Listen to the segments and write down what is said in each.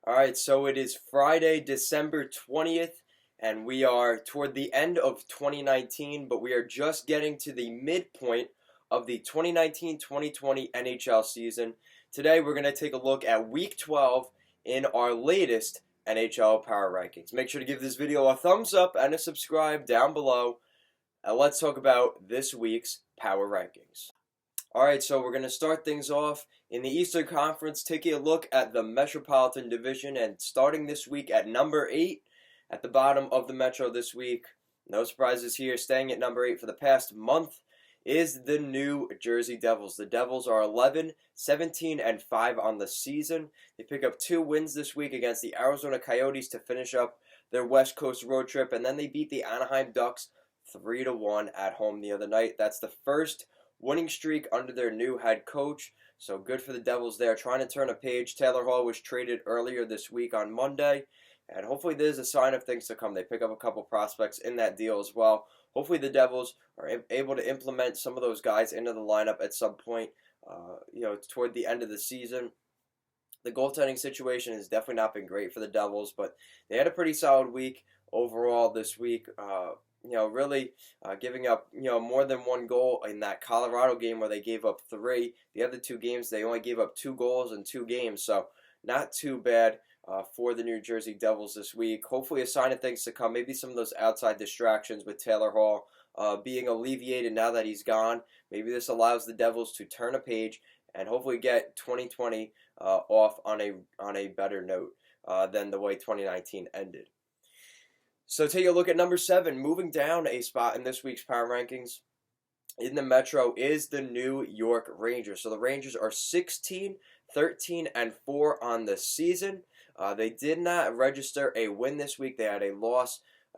Alright, so it is Friday, December 20th, and we are toward the end of 2019, but we are just getting to the midpoint of the 2019-2020 NHL season. Today, we're going to take a look at Week 12 in our latest NHL Power Rankings. Make sure to give this video a thumbs up and a subscribe down below, and let's talk about this week's Power Rankings. Alright, so we're going to start things off in the Eastern Conference, taking a look at the Metropolitan Division, and starting this week at number 8 at the bottom of the Metro this week. No surprises here, staying at number 8 for the past month is the New Jersey Devils. The Devils are 11, 17, and 5 on the season. They pick up 2 wins this week against the Arizona Coyotes to finish up their West Coast road trip, and then they beat the Anaheim Ducks 3-1 at home the other night. That's the first winning streak under their new head coach, so good for the Devils there, trying to turn a page. Taylor Hall was traded earlier this week on Monday, and hopefully there's a sign of things to come. They pick up a couple prospects in that deal as well. Hopefully the Devils are able to implement some of those guys into the lineup at some point, toward the end of the season. The goaltending situation has definitely not been great for the Devils, but they had a pretty solid week overall this week. Really giving up, more than one goal in that Colorado game where they gave up 3. The other 2 games, they only gave up 2 goals in 2 games, so not too bad for the New Jersey Devils this week. Hopefully a sign of things to come. Maybe some of those outside distractions with Taylor Hall being alleviated now that he's gone. Maybe this allows the Devils to turn a page and hopefully get 2020 off on a better note than the way 2019 ended. So take a look at number 7, moving down a spot in this week's Power Rankings in the Metro is the New York Rangers. So the Rangers are 16, 13, and 4 on the season. They did not register a win this week. They had a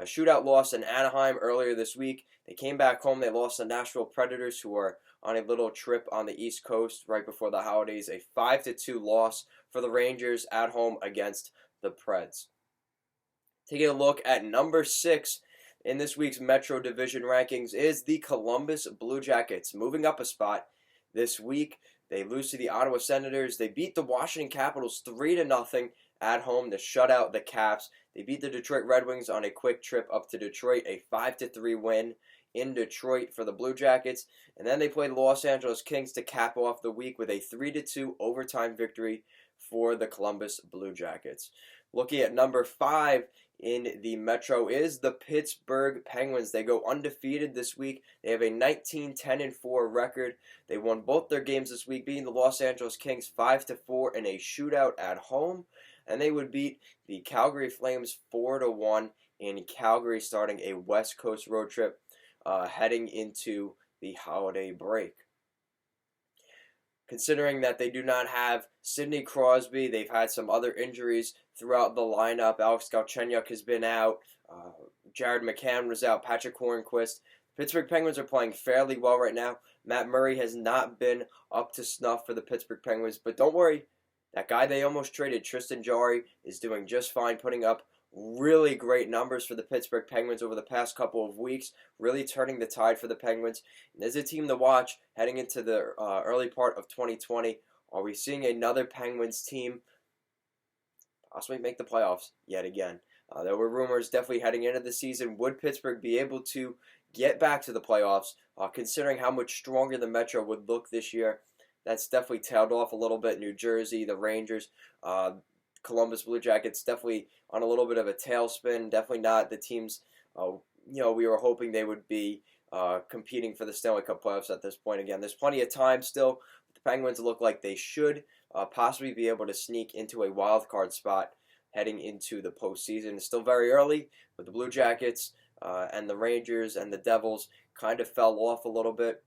shootout loss in Anaheim earlier this week. They came back home. They lost the Nashville Predators, who are on a little trip on the East Coast right before the holidays. A 5-2 loss for the Rangers at home against the Preds. Taking a look at number 6 in this week's Metro Division rankings is the Columbus Blue Jackets. Moving up a spot this week, they lose to the Ottawa Senators. They beat the Washington Capitals 3-0 at home to shut out the Caps. They beat the Detroit Red Wings on a quick trip up to Detroit, a 5-3 win in Detroit for the Blue Jackets. And then they played the Los Angeles Kings to cap off the week with a 3-2 overtime victory for the Columbus Blue Jackets. Looking at number 5 in the Metro is the Pittsburgh Penguins. They go undefeated this week. They have a 19-10-4 record. They won both their games this week, beating the Los Angeles Kings 5-4 in a shootout at home. And they would beat the Calgary Flames 4-1 in Calgary, starting a West Coast road trip heading into the holiday break. Considering that they do not have Sidney Crosby, they've had some other injuries throughout the lineup. Alex Galchenyuk has been out. Jared McCann was out. Patrick Hornquist. Pittsburgh Penguins are playing fairly well right now. Matt Murray has not been up to snuff for the Pittsburgh Penguins, but don't worry. That guy they almost traded, Tristan Jarry, is doing just fine, putting up really great numbers for the Pittsburgh Penguins over the past couple of weeks, really turning the tide for the Penguins. And there's a team to watch heading into the early part of 2020. Are we seeing another Penguins team possibly make the playoffs yet again? There were rumors definitely heading into the season. Would Pittsburgh be able to get back to the playoffs, considering how much stronger the Metro would look this year? That's definitely tailed off a little bit. New Jersey, the Rangers, Columbus Blue Jackets definitely on a little bit of a tailspin. Definitely not the teams we were hoping they would be competing for the Stanley Cup playoffs at this point. Again, there's plenty of time still. The Penguins look like they should possibly be able to sneak into a wild card spot heading into the postseason. It's still very early, but the Blue Jackets and the Rangers and the Devils kind of fell off a little bit,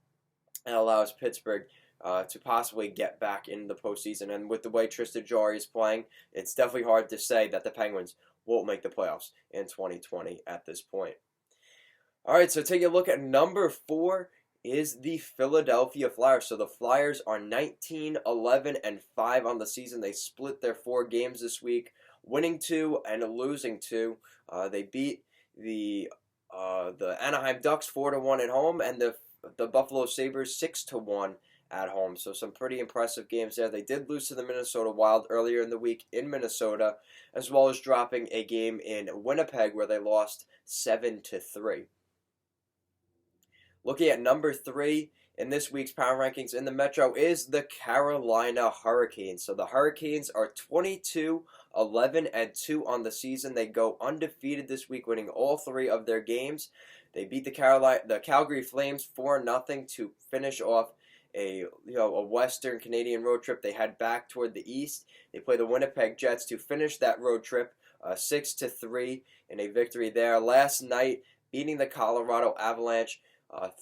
and allows Pittsburgh to possibly get back into the postseason. And with the way Tristan Jarry is playing, it's definitely hard to say that the Penguins won't make the playoffs in 2020 at this point. All right, so take a look at number 4 is the Philadelphia Flyers. So the Flyers are 19, 11, and 5 on the season. They split their 4 games this week, winning 2 and losing 2. They beat the Anaheim Ducks 4-1 at home, and the Buffalo Sabres 6-1 at home. So some pretty impressive games there. They did lose to the Minnesota Wild earlier in the week in Minnesota, as well as dropping a game in Winnipeg where they lost 7-3. Looking at number 3 in this week's Power Rankings in the Metro is the Carolina Hurricanes. So the Hurricanes are 22-11-2 on the season. They go undefeated this week, winning all 3 of their games. They beat the Calgary Flames 4-0 to finish off a Western Canadian road trip. They head back toward the east. They play the Winnipeg Jets to finish that road trip 6-3 in a victory there. Last night, beating the Colorado Avalanche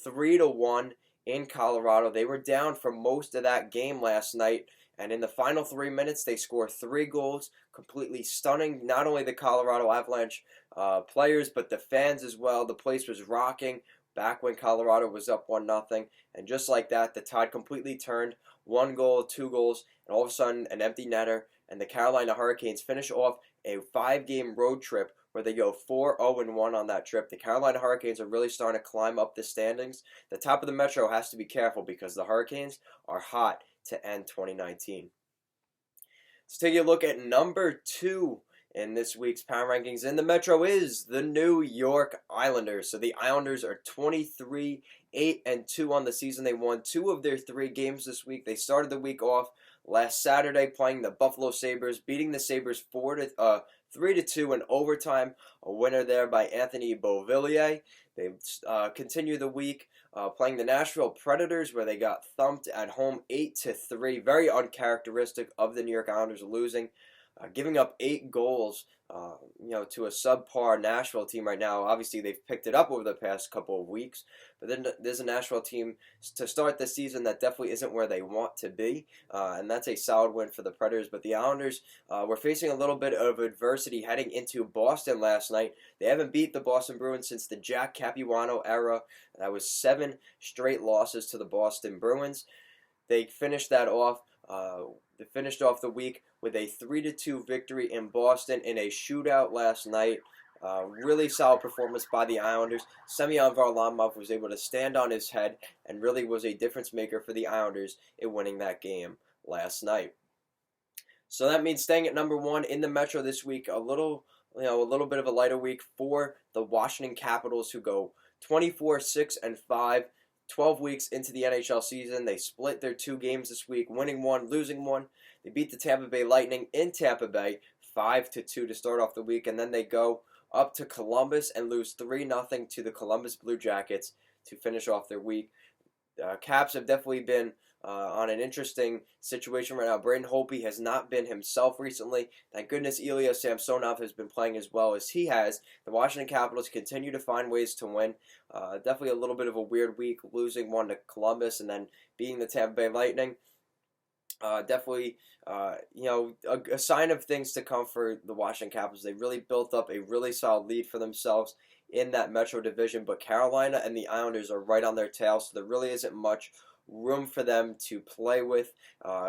3-1 in Colorado. They were down for most of that game last night, and in the final 3 minutes, they score 3 goals, completely stunning not only the Colorado Avalanche players, but the fans as well. The place was rocking back when Colorado was up 1-0, and just like that, the tide completely turned. 1 goal, 2 goals, and all of a sudden, an empty netter, and the Carolina Hurricanes finish off a 5-game road trip where they go 4-0-1 on that trip. The Carolina Hurricanes are really starting to climb up the standings. The top of the Metro has to be careful because the Hurricanes are hot to end 2019. Let's take a look at number 2 in this week's Power Rankings in the Metro is the New York Islanders. So the Islanders are 23-8-2 on the season. They won 2 of their 3 games this week. They started the week off last Saturday playing the Buffalo Sabres, beating the Sabres 3-2 in overtime, a winner there by Anthony Beauvillier. They continue the week playing the Nashville Predators, where they got thumped at home 8-3. Very uncharacteristic of the New York Islanders, losing, giving up 8 goals, to a subpar Nashville team right now. Obviously, they've picked it up over the past couple of weeks, but then there's a Nashville team to start the season that definitely isn't where they want to be, and that's a solid win for the Predators. But the Islanders were facing a little bit of adversity heading into Boston last night. They haven't beat the Boston Bruins since the Jack Capuano era. That was 7 straight losses to the Boston Bruins. They finished that off. They finished off the week with a 3-2 victory in Boston in a shootout last night. Really solid performance by the Islanders. Semyon Varlamov was able to stand on his head and really was a difference maker for the Islanders in winning that game last night. So that means staying at number 1 in the Metro this week. A little bit of a lighter week for the Washington Capitals, who go 24-6-5. 12 weeks into the NHL season. They split their 2 games this week, winning 1, losing 1. They beat the Tampa Bay Lightning in Tampa Bay 5-2 to start off the week, and then they go up to Columbus and lose 3-0 to the Columbus Blue Jackets to finish off their week. Caps have definitely been on an interesting situation right now. Braden Holtby has not been himself recently. Thank goodness Ilya Samsonov has been playing as well as he has. The Washington Capitals continue to find ways to win. Definitely a little bit of a weird week, losing 1 to Columbus and then beating the Tampa Bay Lightning. Definitely, a sign of things to come for the Washington Capitals. They really built up a really solid lead for themselves in that Metro division, but Carolina and the Islanders are right on their tail, so there really isn't much room for them to play with.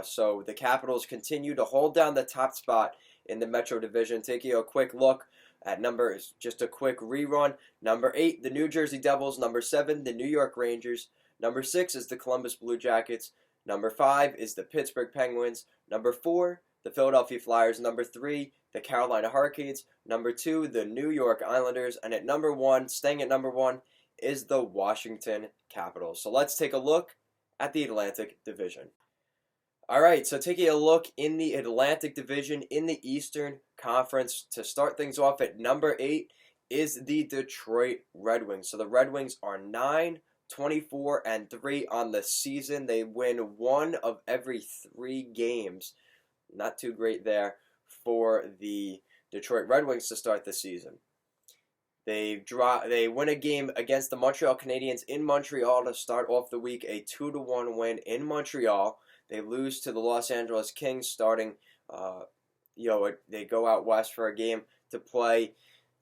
So the Capitals continue to hold down the top spot in the Metro division. Taking a quick look at numbers, just a quick rerun. Number 8, the New Jersey Devils. Number 7, the New York Rangers. Number 6 is the Columbus Blue Jackets. Number 5 is the Pittsburgh Penguins. Number 4, the Philadelphia Flyers. Number 3, the Carolina Hurricanes. Number 2, the New York Islanders. And at number 1, staying at number 1, is the Washington Capitals. So let's take a look at the Atlantic Division. Alright, so taking a look in the Atlantic Division in the Eastern Conference, to start things off at number 8 is the Detroit Red Wings. So the Red Wings are 9-24-3 on the season. They win 1 of every 3 games. Not too great there for the Detroit Red Wings to start the season. They win a game against the Montreal Canadiens in Montreal to start off the week, a 2-1 win in Montreal. They lose to the Los Angeles Kings starting, they go out west for a game to play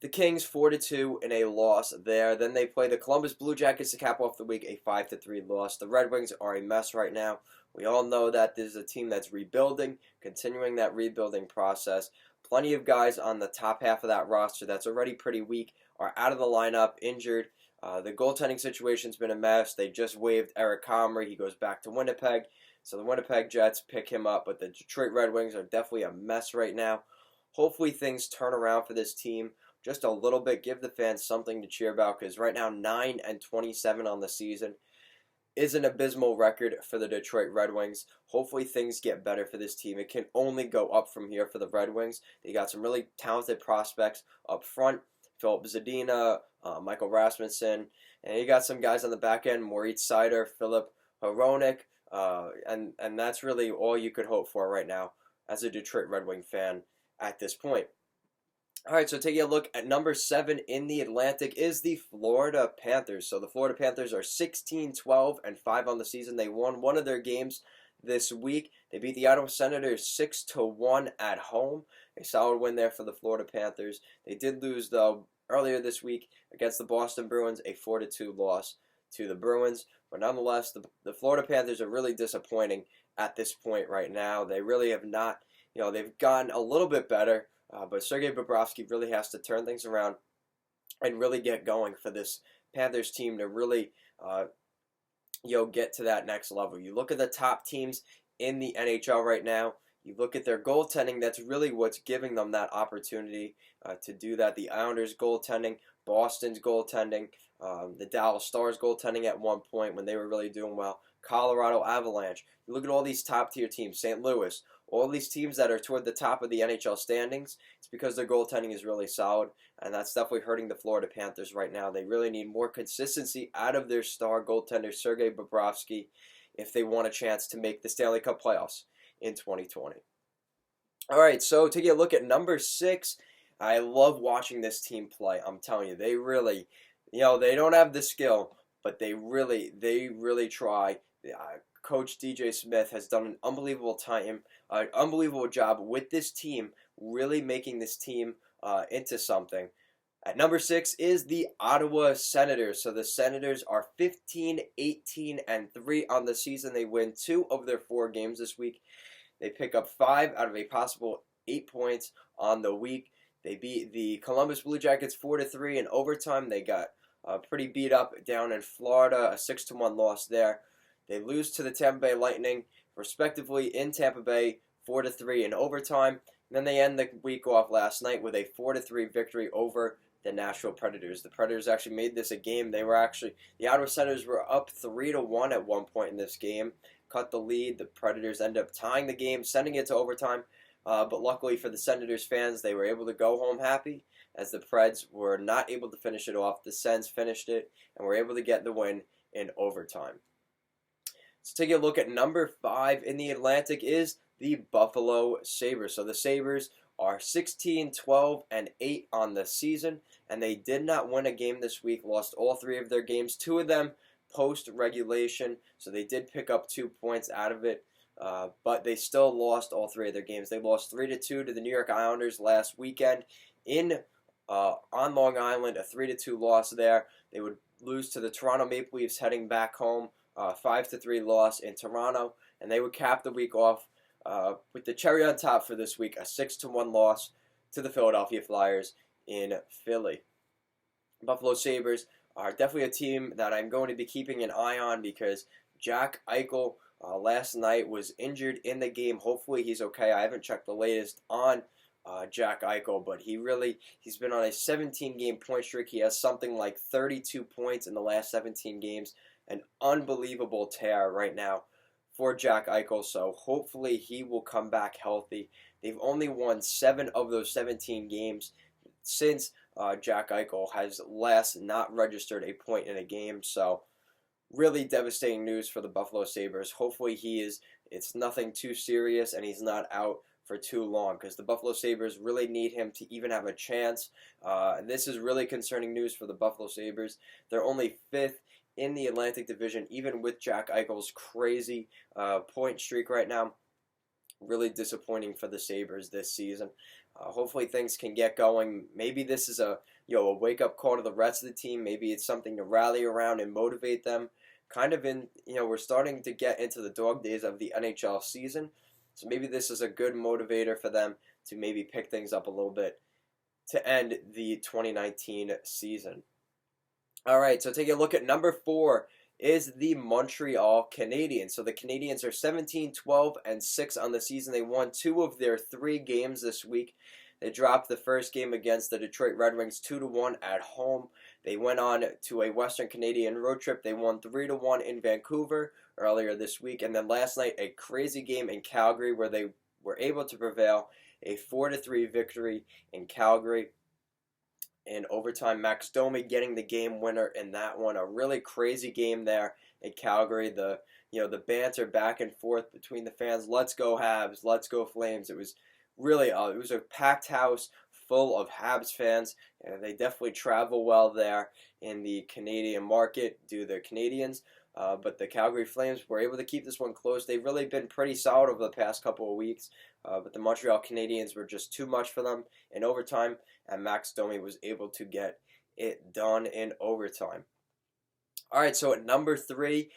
the Kings 4-2 in a loss there. Then they play the Columbus Blue Jackets to cap off the week, a 5-3 loss. The Red Wings are a mess right now. We all know that this is a team that's rebuilding, continuing that rebuilding process. Plenty of guys on the top half of that roster that's already pretty weak are out of the lineup, injured. The goaltending situation's been a mess. They just waived Eric Comrie. He goes back to Winnipeg. So the Winnipeg Jets pick him up, but the Detroit Red Wings are definitely a mess right now. Hopefully things turn around for this team just a little bit. Give the fans something to cheer about, because right now 9-27 on the season is an abysmal record for the Detroit Red Wings. Hopefully things get better for this team. It can only go up from here for the Red Wings. They got some really talented prospects up front. Philip Zadina, Michael Rasmussen, and you got some guys on the back end, Moritz Seider, Philip Hronek, and that's really all you could hope for right now as a Detroit Red Wing fan at this point. All right, so taking a look at number 7 in the Atlantic is the Florida Panthers. So the Florida Panthers are 16-12-5 on the season. They won one of their games this week. They beat the Ottawa Senators 6-1 at home. A solid win there for the Florida Panthers. They did lose, though, earlier this week against the Boston Bruins, a 4-2 loss to the Bruins. But nonetheless, the Florida Panthers are really disappointing at this point right now. They really have not, they've gotten a little bit better. But Sergei Bobrovsky really has to turn things around and really get going for this Panthers team to really, get to that next level. You look at the top teams in the NHL right now. You look at their goaltending. That's really what's giving them that opportunity to do that. The Islanders' goaltending, Boston's goaltending, the Dallas Stars' goaltending at one point when they were really doing well. Colorado Avalanche. You look at all these top-tier teams, St. Louis. All these teams that are toward the top of the NHL standings, it's because their goaltending is really solid, and that's definitely hurting the Florida Panthers right now. They really need more consistency out of their star goaltender, Sergei Bobrovsky, if they want a chance to make the Stanley Cup playoffs in 2020. All right, so taking a look at number 6, I love watching this team play. I'm telling you, they really, they don't have the skill, but they really try. Coach DJ Smith has done an unbelievable job with this team, really making this team into something. At number 6 is the Ottawa Senators. So the Senators are 15-18-3 on the season. They win 2 of their 4 games this week. They pick up 5 out of a possible 8 points on the week. They beat the Columbus Blue Jackets 4-3 in overtime. They got pretty beat up down in Florida, a 6-1 loss there. They lose to the Tampa Bay Lightning, respectively, in Tampa Bay, 4-3 in overtime. And then they end the week off last night with a 4-3 victory over the Nashville Predators. The Predators actually made this a game. The Ottawa Senators were up 3-1 at one point in this game, cut the lead. The Predators ended up tying the game, sending it to overtime. But luckily for the Senators fans, they were able to go home happy, as the Preds were not able to finish it off. The Sens finished it and were able to get the win in overtime. So taking a look at number 5 in the Atlantic is the Buffalo Sabres. So the Sabres are 16-12-8 on the season, and they did not win a game this week, lost all 3 of their games, 2 of them post-regulation, so they did pick up 2 points out of it, but they still lost all 3 of their games. They lost 3-2 to the New York Islanders last weekend on Long Island, a 3-2 loss there. They would lose to the Toronto Maple Leafs heading back home, 5-3 loss in Toronto, and they would cap the week off with the cherry on top for this week, a 6-1 loss to the Philadelphia Flyers in Philly. Buffalo Sabres are definitely a team that I'm going to be keeping an eye on, because Jack Eichel last night was injured in the game. Hopefully he's okay. I haven't checked the latest on Jack Eichel, but he's been on a 17-game point streak. He has something like 32 points in the last 17 games. An unbelievable tear right now for Jack Eichel, so hopefully he will come back healthy. They've only won 7 of those 17 games since Jack Eichel has last not registered a point in a game, so really devastating news for the Buffalo Sabres. Hopefully it's nothing too serious and he's not out for too long, because the Buffalo Sabres really need him to even have a chance. This is really concerning news for the Buffalo Sabres. They're only 5th in the Atlantic Division, even with Jack Eichel's crazy point streak right now. Really disappointing for the Sabres this season. Hopefully things can get going. Maybe this is a wake-up call to the rest of the team. Maybe it's something to rally around and motivate them. We're starting to get into the dog days of the NHL season. So maybe this is a good motivator for them to maybe pick things up a little bit to end the 2019 season. All right, so taking a look at number 4 is the Montreal Canadiens. So the Canadiens are 17, 12, and 6 on the season. They won 2 of their 3 games this week. They dropped the first game against the Detroit Red Wings 2-1 at home. They went on to a Western Canadian road trip. They won 3-1 in Vancouver earlier this week, and then last night a crazy game in Calgary where they were able to prevail, a 4-3 victory in Calgary. In overtime, Max Domi getting the game winner in that one. A really crazy game there in Calgary. The banter back and forth between the fans. Let's go Habs, let's go Flames. It was really it was a packed house full of Habs fans, and they definitely travel well there in the Canadian market due to the Canadians. But the Calgary Flames were able to keep this one close. They've really been pretty solid over the past couple of weeks, but the Montreal Canadiens were just too much for them in overtime, and Max Domi was able to get it done in overtime. All right, so at number 3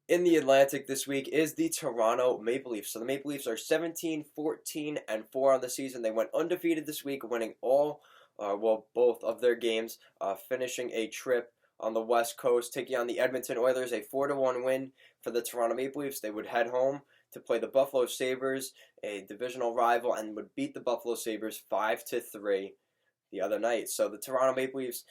in the Atlantic this week is the Toronto Maple Leafs. So the Maple Leafs are 17, 14, and 4 on the season. They went undefeated this week, winning both of their games, finishing a trip on the West Coast, taking on the Edmonton Oilers, a 4-1 win for the Toronto Maple Leafs. They would head home to play the Buffalo Sabres, a divisional rival, and would beat the Buffalo Sabres 5-3 the other night. So the Toronto Maple Leafs,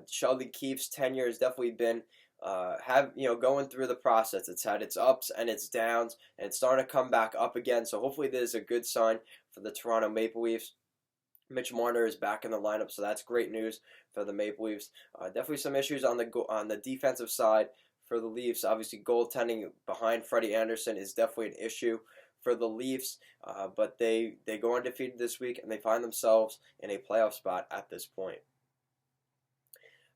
Sheldon Keefe's tenure has definitely been going through the process. It's had its ups and its downs, and it's starting to come back up again. So hopefully this is a good sign for the Toronto Maple Leafs. Mitch Marner is back in the lineup, so that's great news for the Maple Leafs. Definitely some issues on the defensive side for the Leafs. Obviously, goaltending behind Freddie Anderson is definitely an issue for the Leafs, but they go undefeated this week, and they find themselves in a playoff spot at this point.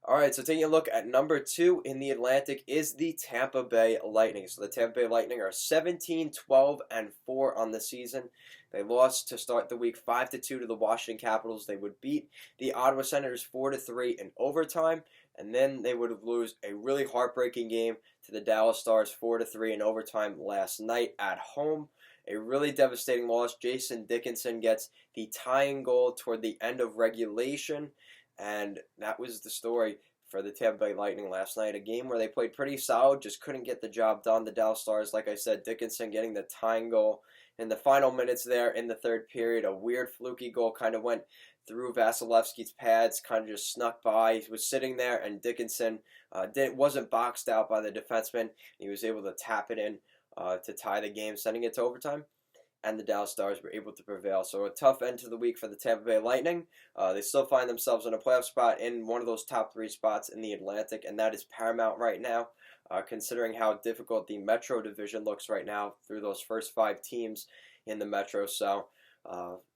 All right, so taking a look at number 2 in the Atlantic is the Tampa Bay Lightning. So the Tampa Bay Lightning are 17, 12, and 4 on the season. They lost to start the week 5-2 to the Washington Capitals. They would beat the Ottawa Senators 4-3 in overtime, and then they would lose a really heartbreaking game to the Dallas Stars 4-3 in overtime last night at home. A really devastating loss. Jason Dickinson gets the tying goal toward the end of regulation. And that was the story for the Tampa Bay Lightning last night. A game where they played pretty solid, just couldn't get the job done. The Dallas Stars, like I said, Dickinson getting the tying goal in the final minutes there in the third period. A weird fluky goal kind of went through Vasilevsky's pads, kind of just snuck by. He was sitting there, and Dickinson wasn't boxed out by the defenseman. He was able to tap it in to tie the game, sending it to overtime. And the Dallas Stars were able to prevail. So a tough end to the week for the Tampa Bay Lightning. They still find themselves in a playoff spot in one of those top 3 spots in the Atlantic, and that is paramount right now, considering how difficult the Metro division looks right now through those first 5 teams in the Metro. So,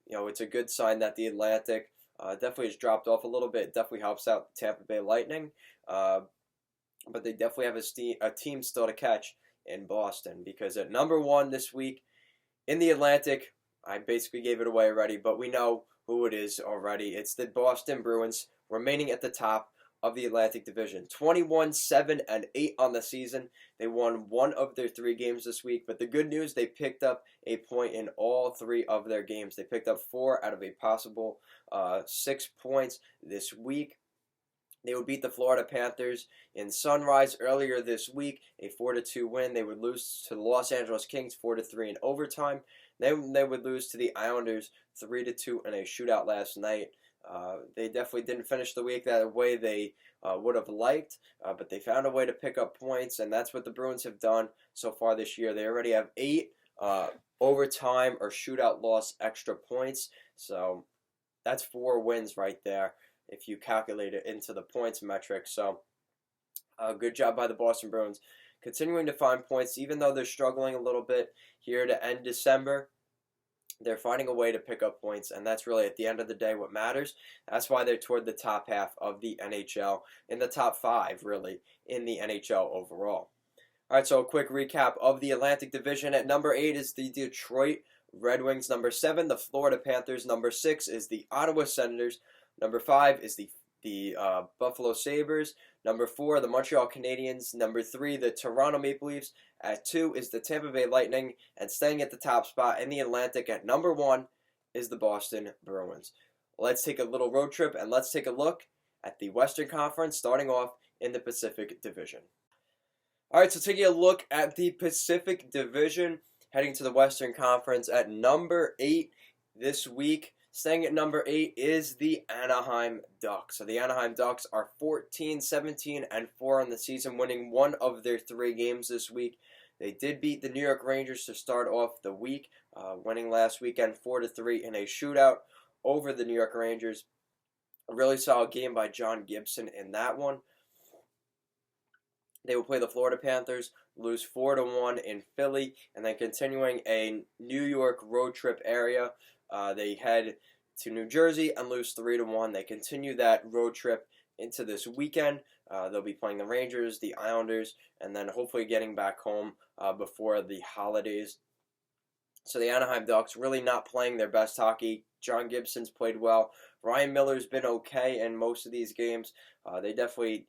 it's a good sign that the Atlantic definitely has dropped off a little bit. It definitely helps out the Tampa Bay Lightning, but they definitely have a team still to catch in Boston, because at number 1 this week, in the Atlantic, I basically gave it away already, but we know who it is already. It's the Boston Bruins, remaining at the top of the Atlantic Division. 21, 7, and 8 on the season. They won 1 of their 3 games this week, but the good news, they picked up a point in all 3 of their games. They picked up 4 out of a possible 6 points this week. They would beat the Florida Panthers in Sunrise earlier this week, a 4-2 win. They would lose to the Los Angeles Kings 4-3 in overtime. Then they would lose to the Islanders 3-2 in a shootout last night. They definitely didn't finish the week that way they would have liked, but they found a way to pick up points, and that's what the Bruins have done so far this year. They already have 8 overtime or shootout loss extra points, so that's 4 wins right there if you calculate it into the points metric. So, good job by the Boston Bruins. Continuing to find points, even though they're struggling a little bit here to end December, they're finding a way to pick up points, and that's really, at the end of the day, what matters. That's why they're toward the top half of the NHL, in the top 5, really, in the NHL overall. All right, so a quick recap of the Atlantic Division. At number 8 is the Detroit Red Wings. Number 7, the Florida Panthers. Number 6 is the Ottawa Senators. Number 5 is the Buffalo Sabres. Number 4, the Montreal Canadiens. Number 3, the Toronto Maple Leafs. At 2 is the Tampa Bay Lightning. And staying at the top spot in the Atlantic at number 1 is the Boston Bruins. Let's take a little road trip, and let's take a look at the Western Conference, starting off in the Pacific Division. All right, so taking a look at the Pacific Division, heading to the Western Conference at number 8 this week. Staying at number 8 is the Anaheim Ducks. So the Anaheim Ducks are 14-17-4 on the season, winning one of their 3 games this week. They did beat the New York Rangers to start off the week, winning last weekend 4-3 in a shootout over the New York Rangers. A really solid game by John Gibson in that one. They will play the Florida Panthers, lose 4-1 in Philly, and then continuing a New York road trip area. They head to New Jersey and lose 3-1. They continue that road trip into this weekend. They'll be playing the Rangers, the Islanders, and then hopefully getting back home before the holidays. So the Anaheim Ducks really not playing their best hockey. John Gibson's played well. Ryan Miller's been okay in most of these games. They definitely,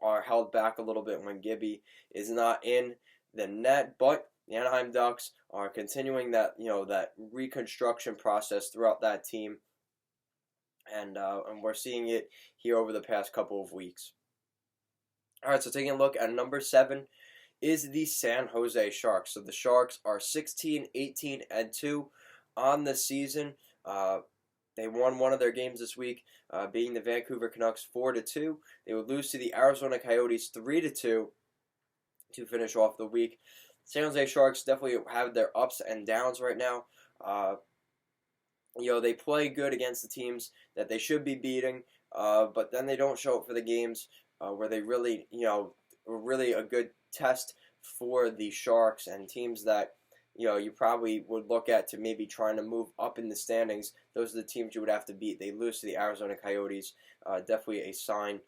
are held back a little bit when Gibby is not in the net. But the Anaheim Ducks are continuing that, that reconstruction process throughout that team, and we're seeing it here over the past couple of weeks. All right, so taking a look at number 7 is the San Jose Sharks. So the Sharks are 16-18-2 on the season. They won one of their games this week, beating the Vancouver Canucks 4-2. They would lose to the Arizona Coyotes 3-2 to finish off the week. San Jose Sharks definitely have their ups and downs right now. They play good against the teams that they should be beating, but then they don't show up for the games where they really, really a good test for the Sharks and teams that, you probably would look at to maybe trying to move up in the standings. Those are the teams you would have to beat. They lose to the Arizona Coyotes. Definitely a sign.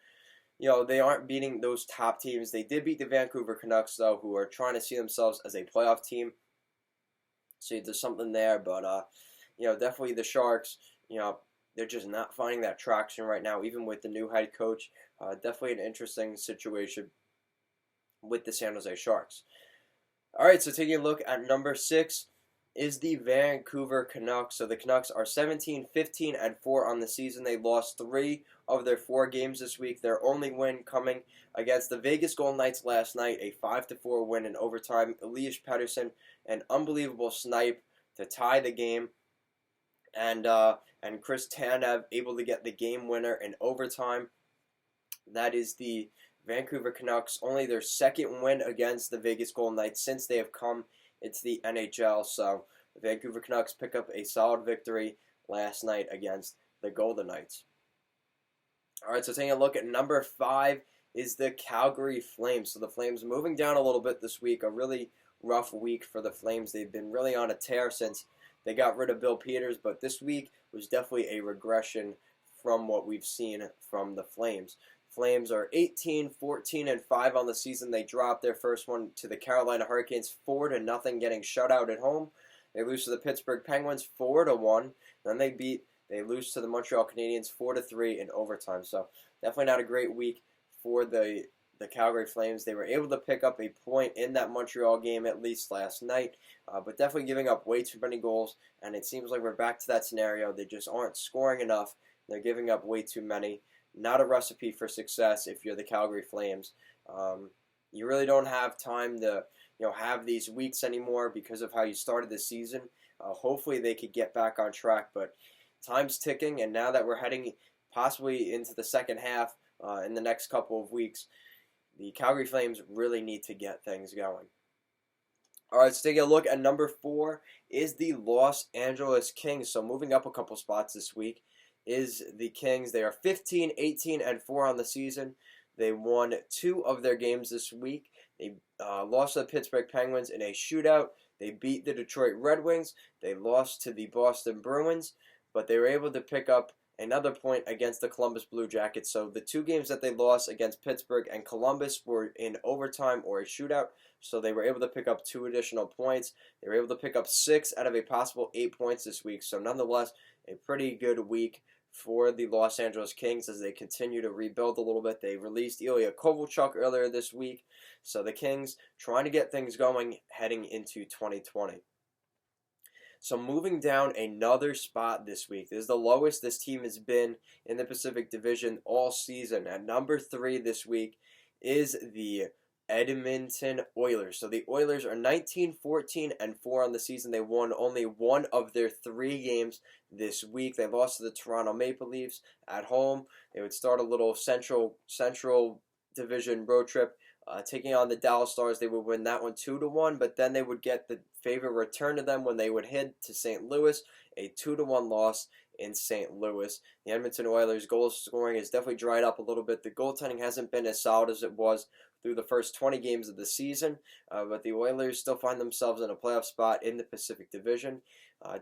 They aren't beating those top teams. They did beat the Vancouver Canucks, though, who are trying to see themselves as a playoff team. So there's something there. But, definitely the Sharks, they're just not finding that traction right now, even with the new head coach. Definitely an interesting situation with the San Jose Sharks. All right, so taking a look at number 6 is the Vancouver Canucks. So the Canucks are 17-15-4 on the season. They lost 3 of their 4 games this week. Their only win coming against the Vegas Golden Knights last night, a 5-4 win in overtime. Elias Pettersson, an unbelievable snipe to tie the game, and Chris Tanev able to get the game winner in overtime. That is the Vancouver Canucks, only their second win against the Vegas Golden Knights since they have come into the NHL. So the Vancouver Canucks pick up a solid victory last night against the Golden Knights. All right, so taking a look at number 5 is the Calgary Flames. So the Flames moving down a little bit this week. A really rough week for the Flames. They've been really on a tear since they got rid of Bill Peters, but this week was definitely a regression from what we've seen from the Flames. Flames are 18-14-5 on the season. They dropped their first one to the Carolina Hurricanes 4-0, getting shut out at home. They lose to the Pittsburgh Penguins 4-1. Then they lose to the Montreal Canadiens 4-3 in overtime. So definitely not a great week for the Calgary Flames. They were able to pick up a point in that Montreal game at least last night, but definitely giving up way too many goals. And it seems like we're back to that scenario. They just aren't scoring enough. They're giving up way too many. Not a recipe for success if you're the Calgary Flames. You really don't have time to have these weeks anymore because of how you started the season. Hopefully they could get back on track, but time's ticking, and now that we're heading possibly into the second half in the next couple of weeks, the Calgary Flames really need to get things going. All right, let's take a look at number 4 is the Los Angeles Kings. So moving up a couple spots this week is the Kings. They are 15-18-4 on the season. They won 2 of their games this week. They lost to the Pittsburgh Penguins in a shootout. They beat the Detroit Red Wings. They lost to the Boston Bruins, but they were able to pick up another point against the Columbus Blue Jackets. So the 2 games that they lost against Pittsburgh and Columbus were in overtime or a shootout. So they were able to pick up 2 additional points. They were able to pick up 6 out of a possible 8 points this week. So nonetheless, a pretty good week for the Los Angeles Kings as they continue to rebuild a little bit. They released Ilya Kovalchuk earlier this week. So the Kings trying to get things going heading into 2020. So moving down another spot this week. This is the lowest this team has been in the Pacific Division all season. At number 3 this week is the Edmonton Oilers. So the Oilers are 19-14-4 on the season. They won only one of their 3 games this week. They lost to the Toronto Maple Leafs at home. They would start a little Central Division road trip. Taking on the Dallas Stars, they would win that one 2-1, but then they would get the favor returned to them when they would head to St. Louis, a 2-1 loss in St. Louis. The Edmonton Oilers' goal scoring has definitely dried up a little bit. The goaltending hasn't been as solid as it was through the first 20 games of the season, but the Oilers still find themselves in a playoff spot in the Pacific Division.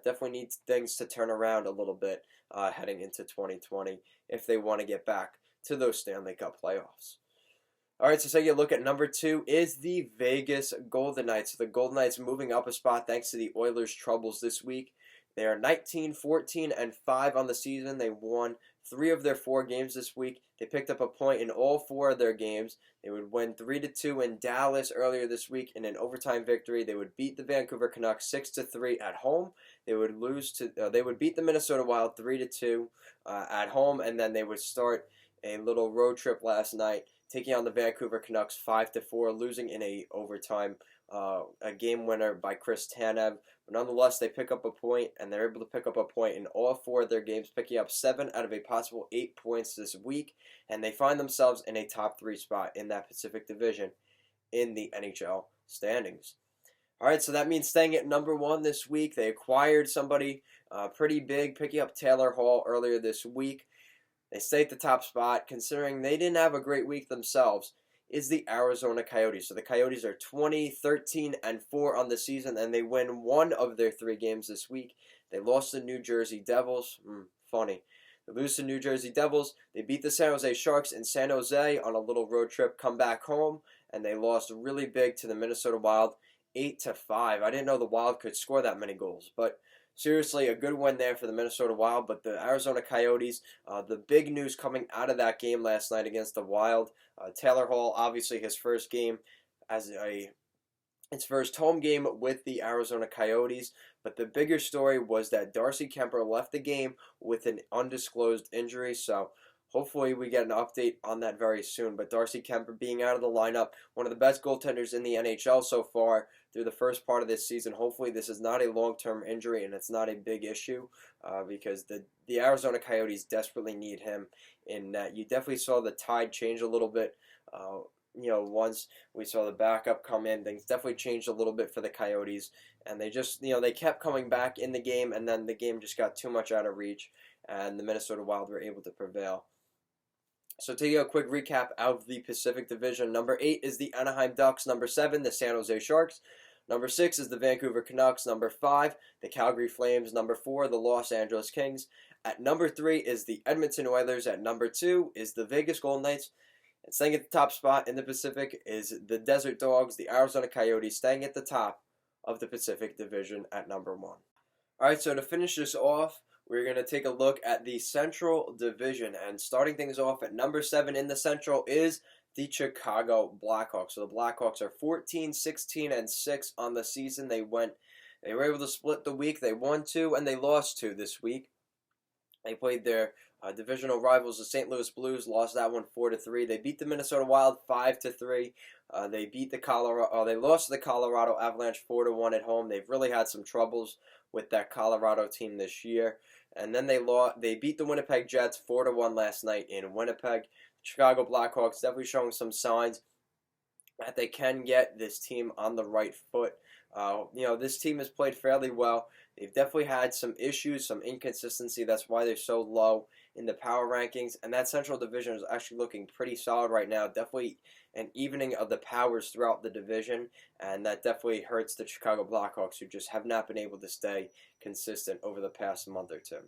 Definitely needs things to turn around a little bit heading into 2020 if they want to get back to those Stanley Cup playoffs. All right, so taking a look at number 2 is the Vegas Golden Knights. So the Golden Knights moving up a spot thanks to the Oilers' troubles this week. They are 19-14-5 on the season. They won 3 of their 4 games this week. They picked up a point in all 4 of their games. They would win 3-2 in Dallas earlier this week in an overtime victory. They would beat the Vancouver Canucks 6-3 at home. They would beat the Minnesota Wild 3-2 at home, and then they would start a little road trip last night, taking on the Vancouver Canucks 5-4, losing in a overtime, a game winner by Chris Tanev. But nonetheless, they pick up a point, and they're able to pick up a point in all 4 of their games, picking up 7 out of a possible 8 points this week, and they find themselves in a top 3 spot in that Pacific Division in the NHL standings. All right, so that means staying at number 1 this week. They acquired somebody pretty big, picking up Taylor Hall earlier this week. They stay at the top spot, considering they didn't have a great week themselves, is the Arizona Coyotes. So the Coyotes are 20-13-4 on the season, and they win 1 of their 3 games this week. They lost to New Jersey Devils. Funny. They lose to New Jersey Devils. They beat the San Jose Sharks in San Jose on a little road trip, come back home, and they lost really big to the Minnesota Wild 8-5. I didn't know the Wild could score that many goals, but seriously, a good win there for the Minnesota Wild. But the Arizona Coyotes, the big news coming out of that game last night against the Wild, Taylor Hall, obviously his first game his first home game with the Arizona Coyotes. But the bigger story was that Darcy Kuemper left the game with an undisclosed injury. So hopefully we get an update on that very soon. But Darcy Kuemper being out of the lineup, one of the best goaltenders in the NHL so far through the first part of this season. Hopefully this is not a long-term injury and it's not a big issue because the Arizona Coyotes desperately need him in that. You definitely saw the tide change a little bit. Once we saw the backup come in, things definitely changed a little bit for the Coyotes. And they just, they kept coming back in the game, and then the game just got too much out of reach, and the Minnesota Wild were able to prevail. So taking a quick recap of the Pacific Division, number 8 is the Anaheim Ducks, number 7, the San Jose Sharks, number 6 is the Vancouver Canucks, number 5, the Calgary Flames, number 4, the Los Angeles Kings, at number 3 is the Edmonton Oilers, at number 2 is the Vegas Golden Knights, and staying at the top spot in the Pacific is the Desert Dogs, the Arizona Coyotes, staying at the top of the Pacific Division at number 1. Alright, so to finish this off, we're going to take a look at the Central Division, and starting things off at number 7 in the Central is the Chicago Blackhawks. So the Blackhawks are 14-16-6 on the season. They were able to split the week. They won 2 and they lost 2 this week. They played their divisional rivals, the St. Louis Blues, lost that one 4-3. They beat the Minnesota Wild 5-3. They lost to the Colorado Avalanche 4-1 at home. They've really had some troubles with that Colorado team this year. And then they beat the Winnipeg Jets 4-1 last night in Winnipeg. Chicago Blackhawks definitely showing some signs that they can get this team on the right foot. This team has played fairly well. They've definitely had some issues, some inconsistency. That's why they're so low in the power rankings. And that Central Division is actually looking pretty solid right now. Definitely an evening of the powers throughout the division. And that definitely hurts the Chicago Blackhawks, who just have not been able to stay consistent over the past month or two.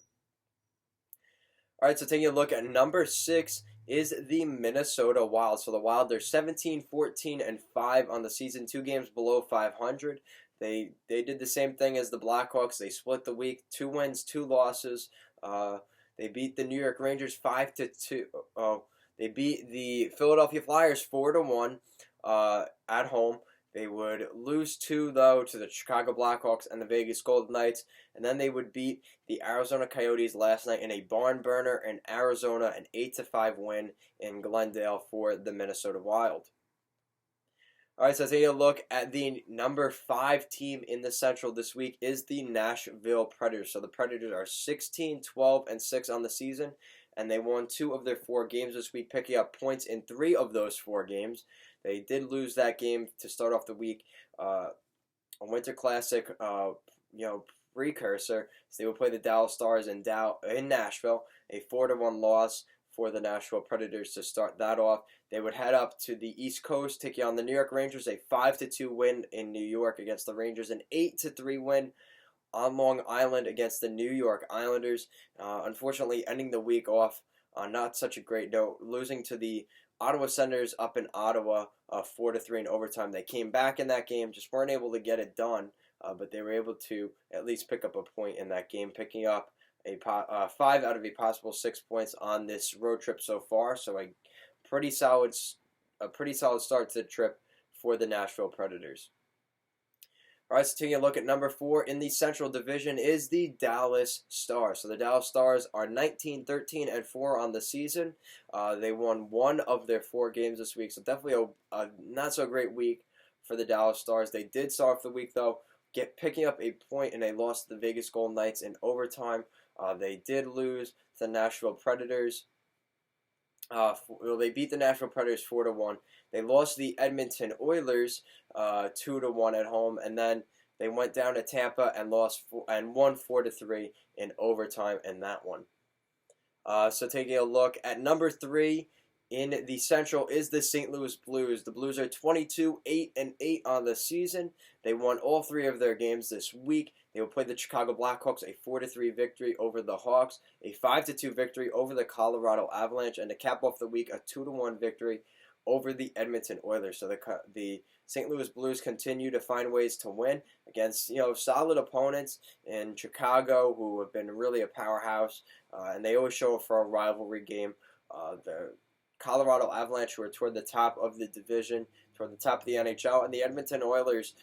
All right, so taking a look at number 6 is the Minnesota Wild. So the Wild, they're 17-14-5 on the season, 2 games below 500. They did the same thing as the Blackhawks. They split the week, 2 wins, 2 losses. They beat the New York Rangers 5-2. They beat the Philadelphia Flyers 4-1 at home. They would lose 2, though, to the Chicago Blackhawks and the Vegas Golden Knights, and then they would beat the Arizona Coyotes last night in a barn burner in Arizona, an 8-5 win in Glendale for the Minnesota Wild. All right, so taking a look at the number 5 team in the Central this week is the Nashville Predators. So the Predators are 16, 12, and 6 on the season, and they won 2 of their 4 games this week, picking up points in 3 of those 4 games. They did lose that game to start off the week, a Winter Classic, precursor. So they will play the Dallas Stars in Nashville, a 4-1 loss for the Nashville Predators to start that off. They would head up to the East Coast, taking on the New York Rangers, a 5-2 win in New York against the Rangers, an 8-3 win on Long Island against the New York Islanders. Unfortunately, ending the week off on not such a great note, losing to the Ottawa Senators up in Ottawa, 4-3 in overtime. They came back in that game, just weren't able to get it done, but they were able to at least pick up a point in that game, picking up 5 out of a possible 6 points on this road trip so far. So a pretty solid start to the trip for the Nashville Predators. All right, so taking a look at number 4 in the Central Division is the Dallas Stars. So the Dallas Stars are 19, 13, and 4 on the season. They won 1 of their 4 games this week, so definitely a not so great week for the Dallas Stars. They did start off the week, though, picking up a point in a loss to the Vegas Golden Knights in overtime. They did lose to the Nashville Predators. They beat the Nashville Predators 4-1. They lost the Edmonton Oilers 2-1 at home, and then they went down to Tampa and won 4-3 in overtime in that one. So taking a look at number 3 in the Central is the St. Louis Blues. The Blues are 22, 8, and 8 on the season. They won all 3 of their games this week. They will play the Chicago Blackhawks, a 4-3 victory over the Hawks, a 5-2 victory over the Colorado Avalanche, and to cap off the week, a 2-1 victory over the Edmonton Oilers. So the St. Louis Blues continue to find ways to win against solid opponents in Chicago, who have been really a powerhouse, and they always show up for a rivalry game. The Colorado Avalanche, who are toward the top of the division, toward the top of the NHL, and the Edmonton Oilers,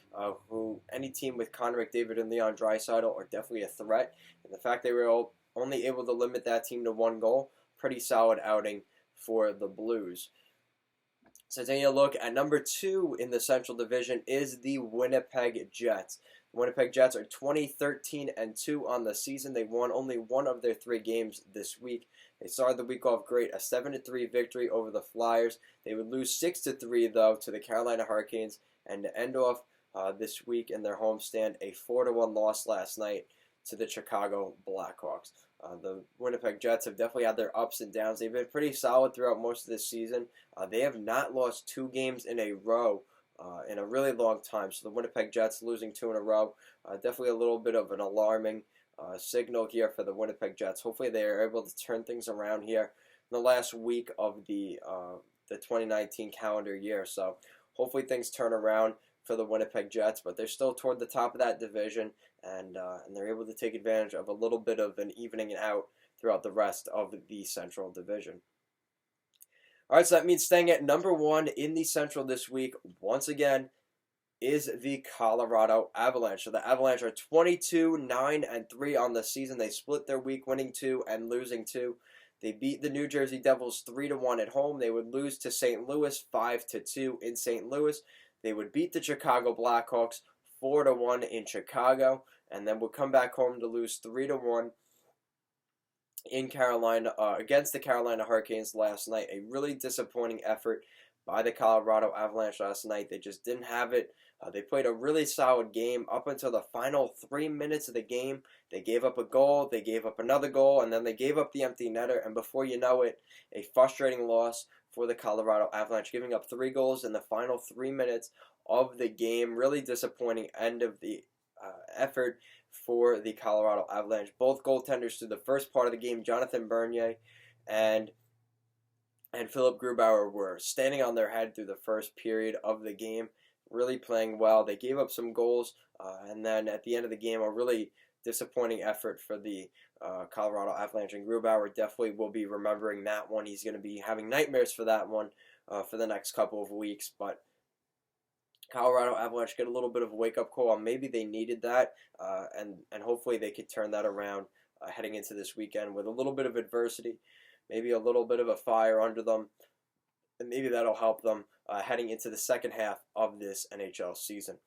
who any team with Connor McDavid and Leon Draisaitl are definitely a threat. And the fact they were only able to limit that team to 1 goal, pretty solid outing for the Blues. So taking a look at number 2 in the Central Division is the Winnipeg Jets. The Winnipeg Jets are 20, 13, and 2 on the season. They won only 1 of their 3 games this week. They started the week off great, a 7-3 victory over the Flyers. They would lose 6-3, though, to the Carolina Hurricanes, and to end off this week in their homestand, a 4-1 loss last night to the Chicago Blackhawks. The Winnipeg Jets have definitely had their ups and downs. They've been pretty solid throughout most of this season. They have not lost 2 games in a row in a really long time. So the Winnipeg Jets losing 2 in a row, definitely a little bit of an alarming signal here for the Winnipeg Jets. Hopefully they are able to turn things around here in the last week of the 2019 calendar year. So hopefully things turn around for the Winnipeg Jets, but they're still toward the top of that division, and they're able to take advantage of a little bit of an evening out throughout the rest of the Central Division. All right, so that means staying at number 1 in the Central this week, once again, is the Colorado Avalanche. So the Avalanche are 22, 9, and 3 on the season. They split their week, winning 2 and losing 2. They beat the New Jersey Devils 3-1 at home. They would lose to St. Louis 5-2 in St. Louis. They would beat the Chicago Blackhawks 4-1 in Chicago, and then would come back home to lose 3-1 in Carolina against the Carolina Hurricanes last night. A really disappointing effort by the Colorado Avalanche last night. They just didn't have it. They played a really solid game up until the final 3 minutes of the game. They gave up a goal, they gave up another goal, and then they gave up the empty netter, and before you know it, a frustrating loss for the Colorado Avalanche, giving up 3 goals in the final 3 minutes of the game. Really disappointing end of the effort for the Colorado Avalanche. Both goaltenders through the first part of the game, Jonathan Bernier and Philip Grubauer, were standing on their head through the first period of the game, really playing well. They gave up some goals, and then at the end of the game, a really disappointing effort for the Colorado Avalanche, and Grubauer definitely will be remembering that one. He's going to be having nightmares for that one for the next couple of weeks, but Colorado Avalanche get a little bit of a wake-up call, and maybe they needed that, and hopefully they could turn that around heading into this weekend with a little bit of adversity, maybe a little bit of a fire under them, and maybe that'll help them heading into the second half of this NHL season.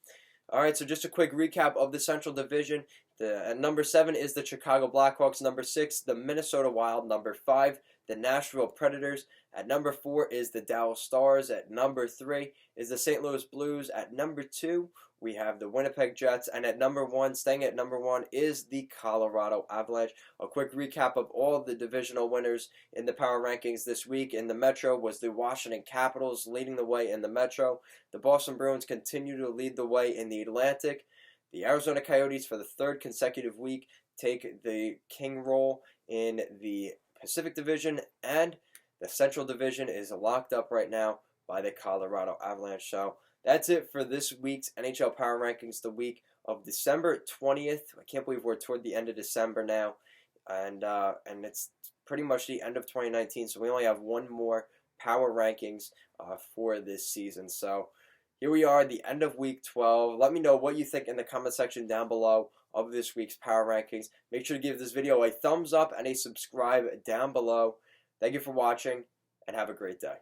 All right, so just a quick recap of the Central Division. At number 7 is the Chicago Blackhawks. Number 6, the Minnesota Wild. Number 5, the Nashville Predators. At number 4 is the Dallas Stars. At number 3 is the St. Louis Blues. At number 2, we have the Winnipeg Jets. And at number 1, staying at number 1, is the Colorado Avalanche. A quick recap of all of the divisional winners in the power rankings this week. In the Metro was the Washington Capitals leading the way in the Metro. The Boston Bruins continue to lead the way in the Atlantic. The Arizona Coyotes, for the third consecutive week, take the king role in the Pacific Division, and the Central Division is locked up right now by the Colorado Avalanche. So that's it for this week's NHL Power Rankings, the week of December 20th. I can't believe we're toward the end of December now, and it's pretty much the end of 2019, so we only have one more Power Rankings for this season. So here we are, the end of week 12. Let me know what you think in the comment section down below of this week's Power Rankings. Make sure to give this video a thumbs up and a subscribe down below. Thank you for watching, and have a great day.